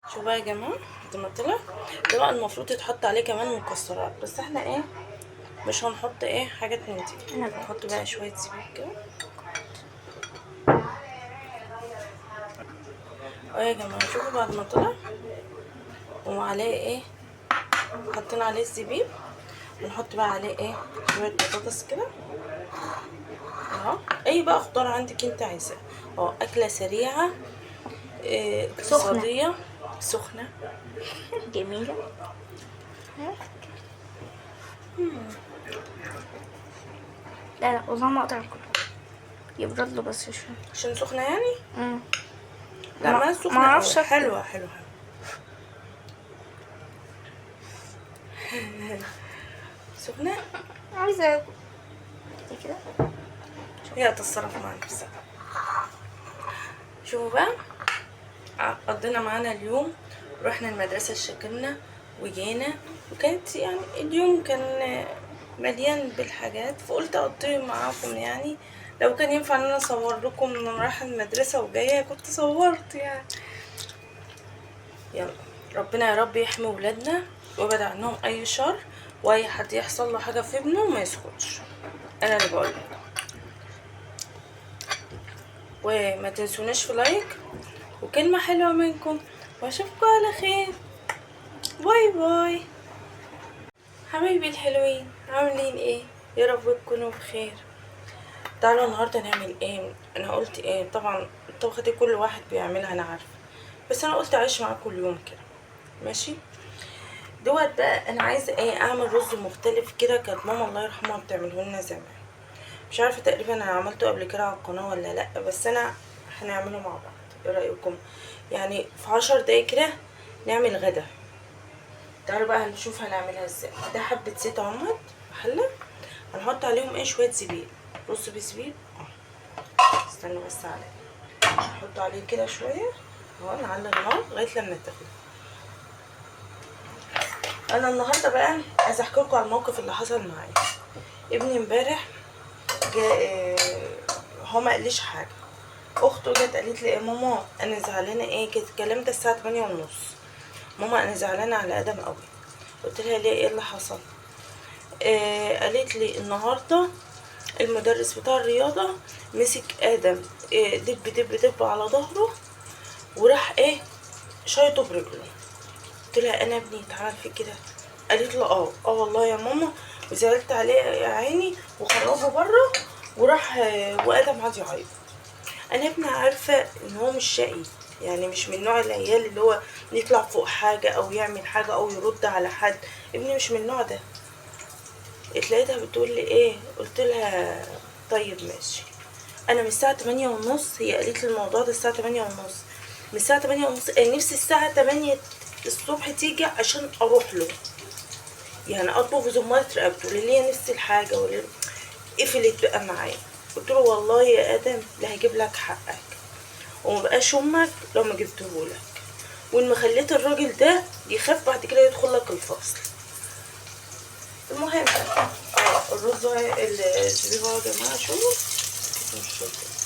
شوفوا بقى يا جماعه زي ما طلع ده بقى المفروض يتحط عليه كمان مكسرات، بس احنا ايه مش هنحط ايه حاجات من دي. نحط بقى شويه زبيب كده يا جماعه. شوفوا بعد ما طلع وعليه ايه حطينا عليه الزبيب، ونحط بقى عليه ايه شويه بطاطس كده اهو. اي بقى خضار عندك انت عايزاه اهو. اكله سريعه سخنة اقتصاديه سخنه جميلة. لا لا والله ما اقدر اكله، يبرد له بس شوية. عشان سخنه يعني. مم. لا ما ما سخنه قوي، اعرفش اكله. حلوه حلوه سخنه. عايزة اكل كده. هي تتصرف مع نفسها. شوفوا بقى قضينا معانا اليوم، رحنا المدرسة شكلنا وجينا، وكانت يعني اليوم كان مليان بالحاجات، فقلت اقضيه معاكم يعني. لو كان ينفع ان انا اصور لكم من رايحة المدرسة وجاية كنت صورت يعني. يلا ربنا يا رب يحمي ولادنا ويبعد عنهم اي شر، واي حد يحصل له حاجة في ابنه ما يسكتش. انا اللي بقول. وما تنسوناش في لايك وكلمة حلوة منكم، واشوفكم على خير. باي باي حبايبي الحلوين، عاملين ايه؟ يا رب تكونوا بخير. تعالوا النهارده نعمل ايه. انا قلت ايه، طبعا الطبخه دي كل واحد بيعملها انا عارفه، بس انا قلت اعيش معاكم اليوم كده ماشي. دوت بقى انا عايزه ايه اعمل رز مختلف كده، كانت ماما الله يرحمها بتعمله لنا زمان. مش عارفه تقريبا انا عملته قبل كده على القناه ولا لا، بس انا هنعمله مع بعض. ايه رايكم يعني في 10 دقايق كده نعمل غدا؟ تعالوا بقى هنشوف هنعملها ازاي. ده حبة زيت عمد حلة، هنحط عليهم ايه شوية زبيب، رز بزبيب استنوا بس عليا. نحط عليه كده شوية اهو، نعلي النار لغاية لما تغلي. انا النهاردة بقى عايزة احكي لكم على الموقف اللي حصل معايا. ابني امبارح جاء هو ما قاليش حاجة. اخته جت قالت لي يا ماما انا زعلانة ايه كده، الكلام ده الساعة 8:30. ماما انا زعلانة على ادم قوي. قلت لها ليه، ايه اللي حصل؟ قالت لي النهارده المدرس بتاع الرياضة مسك آدم دب دب دب على ظهره، وراح ايه شايطه برجله. قلت لها انا ابني اتعمل في كده؟ قالت له اه والله يا ماما، وزعلت عليه يا عيني وخرجه بره، وراح وآدم قعد يعيط. انا ابني عارفة ان هو مش شقي، يعني مش من نوع العيال اللي هو يطلع فوق حاجة او يعمل حاجة او يرد على حد. ابني مش من النوع ده. لقيتها بتقول لي ايه، قلت لها طيب ماشي. انا من الساعه 8:30، هي قالت لي الموضوع ده الساعه 8:30. من الساعه 8:30 انا نفسي الساعه 8 الصبح تيجي عشان اروح له، يعني اطلب زمارة رقبته اللي هي نفس الحاجه واللي قفلت بقى معايا. قلت له والله يا ادم لا هجيب لك حقك، وما بقاش امك لو ما جبتهولك، وان ما خليت الراجل ده يخاف بعد كده يدخل لك الفصل. المهم الرز الزبيب اهو يا جماعه. شوفوا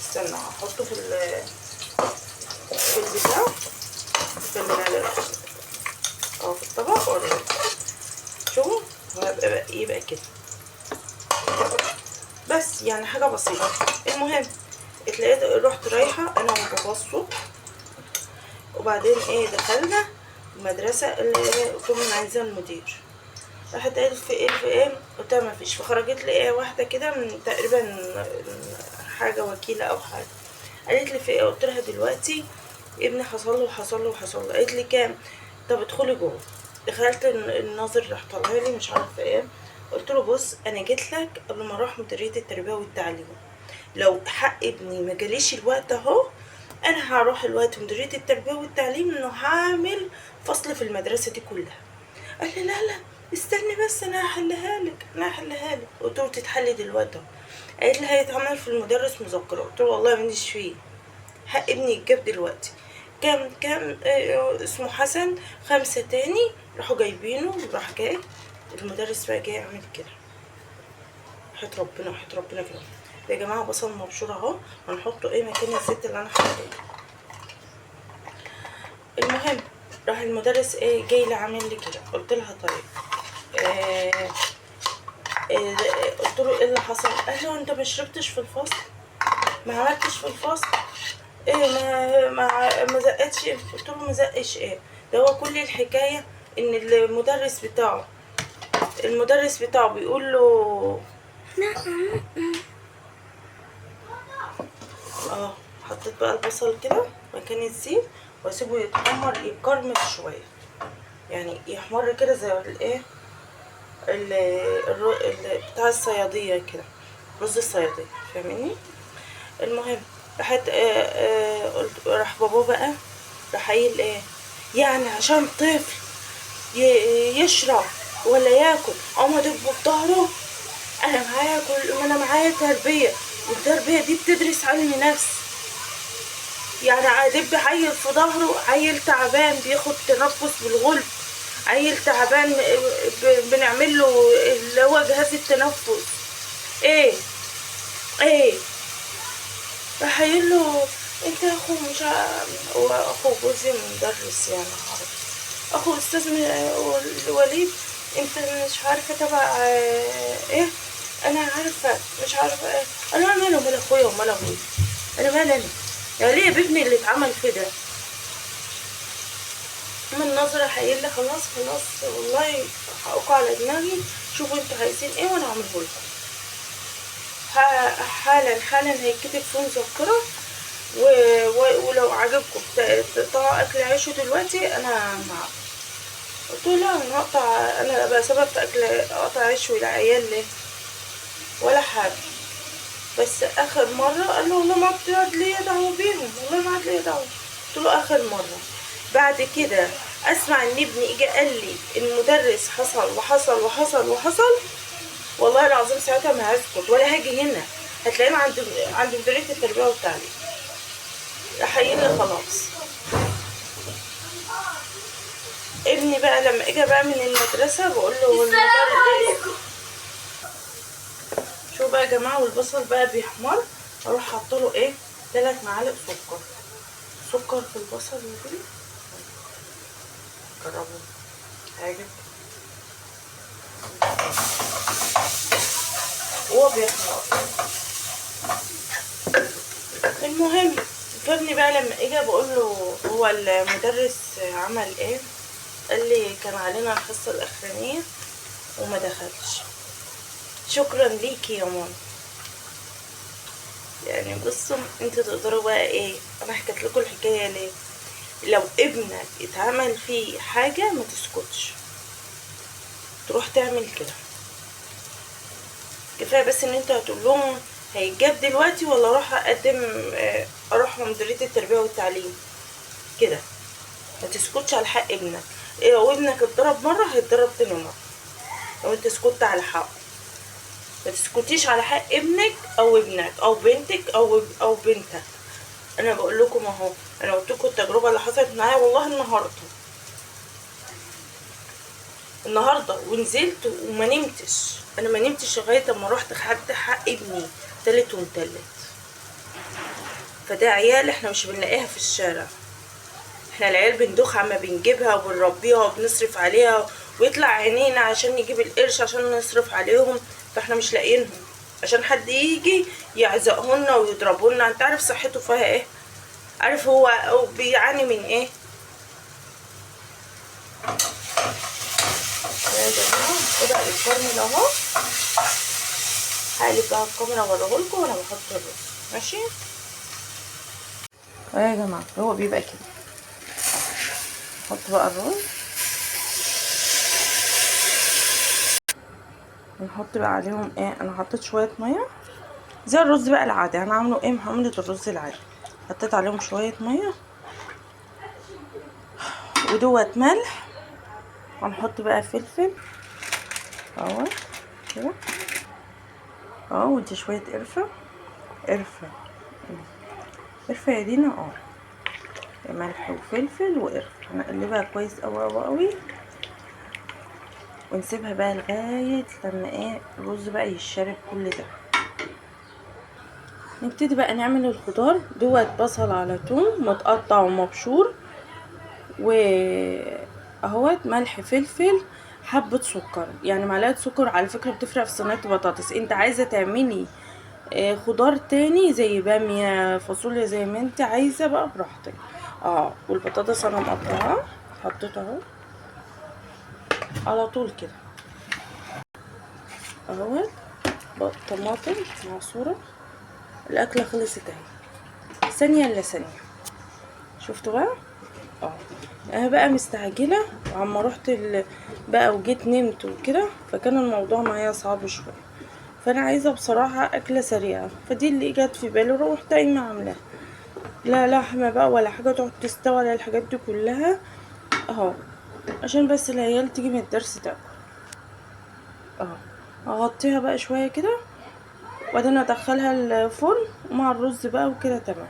استنى هحطه في البتاع في الطبق ولا شوفوا هيبقى يبقى كده بس، يعني حاجه بسيطه. المهم اتلاقيت رحت رايحه انا وبابا الصبح، وبعدين ايه دخلنا المدرسه اللي كنا عايزاه المدير. راحت قالت في ايه قلت لها مفيش. فخرجت لي ايه واحده كده من تقريبا حاجه وكيله او حاجه، قالت لي في ايه. قلت لها دلوقتي ابني حصل له وحصل له وحصل له. قالت لي كام؟ طب ادخلي جوه. دخلت الناظر راح طلع لي مش عارفه ايه. قلت له بص انا جيت لك قبل ما اروح مديريه التربيه والتعليم، لو حق ابني ما جاليش الوقت اهو انا هروح الوقت مديريه التربيه والتعليم انه هعمل فصل في المدرسه دي كلها. قال لي لا استني بس انا هحلها لك انا هحلها لك. قلت له تتحلي دلوقتي اهو. قالت لي هيتعمل في المدرس مذكره. قلت له والله ماليش فيه، حق ابني يتجاب دلوقتي. كام اسمه حسن 5 تاني راحوا جايبينه، راح جاي المدرس بقى جاي يعمل كده. وحياة ربنا وحياة ربنا كده يا جماعه بصل مبشور اهو، هنحطه ايه مكان الزيت اللي انا حطيته. المهم راح المدرس ايه جاي لي عامل لي كده، قلت لها طيب قلت له ايه اللي حصل؟ قال له انت ما شربتش في الفصل، ما عملتش في الفصل، ايه ما زقتش؟ قلت له ما زقش ايه، ده هو كل الحكايه ان المدرس بتاعه بيقول له حطيت بقى البصل كده مكان الزيت واسيبه يتكرمل شويه، يعني يحمر كده زي الايه بتاع الصياديه كده، رز الصياديه، فاهميني؟ المهم راحت راح بابا بقى راح قايل ايه، يعني عشان طفل يشرب ولا ياكل اقوم ادبه في ظهره؟ انا معايا تربيه، والتربيه دي بتدرس علم نفس، يعني ادب عيل في ظهره، عيل تعبان بياخد تنفس بالغلب، عيل تعبان بنعمل له اللي هو جهاز التنفس، ايه راح قايل له انت يا اخو مش هو اخو جوزي مدرس يعني عربي، اخو استاذ وليد، انت مش عارفه تبع ايه؟ انا عارفه مش عارفه ايه. انا ماله مال اخويا ومال ابويا، انا مال انا يا ليه بابني اللي اتعمل كده؟ من نظرة هيقول لي خلاص والله حقكوا على دماغي، شوفوا انتوا عايزين ايه وانا هعمله لكم حالا هيتكتب في مذكرة ولو عجبكم تقطعوا اكل عيشه دلوقتي انا معاكم. قلت له لا انا ابقى سبب في قطع عيش والعيال ليه ولا حاجه، بس اخر مره قال له والله ما عاد ليا دعوه بيهم، والله ما عاد ليا دعوه. قلت له اخر مره، بعد كده اسمع ان ابني اجى قال لي المدرس حصل وحصل وحصل وحصل، والله العظيم ساعتها ما هسكت ولا هاجي هنا، هتلاقيني عند مديريه التربيه والتعليم. راح قايل لي خلاص. ابني بقى لما اجى بقى من المدرسه بقول له المدرس شو بقى يا جماعه، والبصل بقى بيحمر، اروح حاطه له ايه 3 معالق سكر في البصل دي، جربوا عجب هو بيحمر. المهم فابني بقى لما اجى بقول له هو المدرس عمل ايه، قال لي كان علينا الحصه الاخرانيه وما دخلش. شكرا ليكي يا ماما. يعني بصوا انتوا تقدروا بقى ايه، انا حكيت لكم الحكايه ليه؟ لو ابنك اتعمل فيه حاجه ما تسكتش، تروح تعمل كده. كفايه بس ان انت هتقول لهم هيتجاب دلوقتي ولا اروح مديريه التربيه والتعليم كده. ما تسكتش على حق ابنك، لو ابنك اتضرب مره هيتضرب تاني مره لو انت سكت على حقه. ما تسكتيش على حق ابنك او ابنك او بنتك او بنتك. انا بقول لكم اهو، انا قلت لكم التجربه اللي حصلت معايا والله النهارده ونزلت وما نمتش، انا ما نمتش لغايه اما رحت خدت حق ابني تالت ومتلت. فده عيال احنا مش بنلاقيها في الشارع، احنا العيال بندوخ عما بنجيبها وبنربيها وبنصرف عليها ويطلع عينينا عشان نجيب القرش عشان نصرف عليهم، فاحنا مش لاقيينهم عشان حد يجي يعزقهن ويضربهن. انت عارف صحته فيها ايه؟ عارف هو بيعاني من ايه؟ يا جماعه كده الفرن اهو، هقلب بقى الكاميرا واوريهولكم وانا بحط الرز. ماشي يا جماعه هو بيبقى كده. نحط بقى الرز ونحط بقى عليهم ايه، انا حطيت شويه ميه زي الرز بقى العادي، انا عامله ايه محمله الرز العادي، حطيت عليهم شويه ميه ودوت ملح، وهنحط بقى فلفل اهو كده اهو، ودي شويه قرفه يا دينا ملح وفلفل وقرفه، نقلبها كويس قوي ونسيبها بقى لغايه لما ايه الرز بقى يشرب كل ده. نبتدي بقى نعمل الخضار دوت، بصل على توم متقطع ومبشور و اهوت ملح فلفل حبة سكر، يعني معلقة سكر على فكرة بتفرق في صينية البطاطس. انت عايزة تعملي خضار تاني زي بامية فاصوليا زي ما انت عايزة بقى براحتك. والبطاطس انا مقطعها حطيتها اهو على طول كده اهوت، طماطم معصورة. الاكلة خلصت اهي، ثانية الا ثانية. شفتوا بقى؟ انا بقى مستعجلة وعما رحت بقى وجيت نمت وكده، فكان الموضوع معايا صعب شوية. فانا عايزة بصراحة اكلة سريعة، فدي اللي جت في بالي روحت قايمة عاملاها. لا لحمة بقى ولا حاجة تقعد تستوي على الحاجات دي كلها اهو، عشان بس العيال تيجي من الدرس تاكل اهو. اغطيها بقى شوية كده وبعدين ادخلها الفرن مع الرز بقى وكده تمام.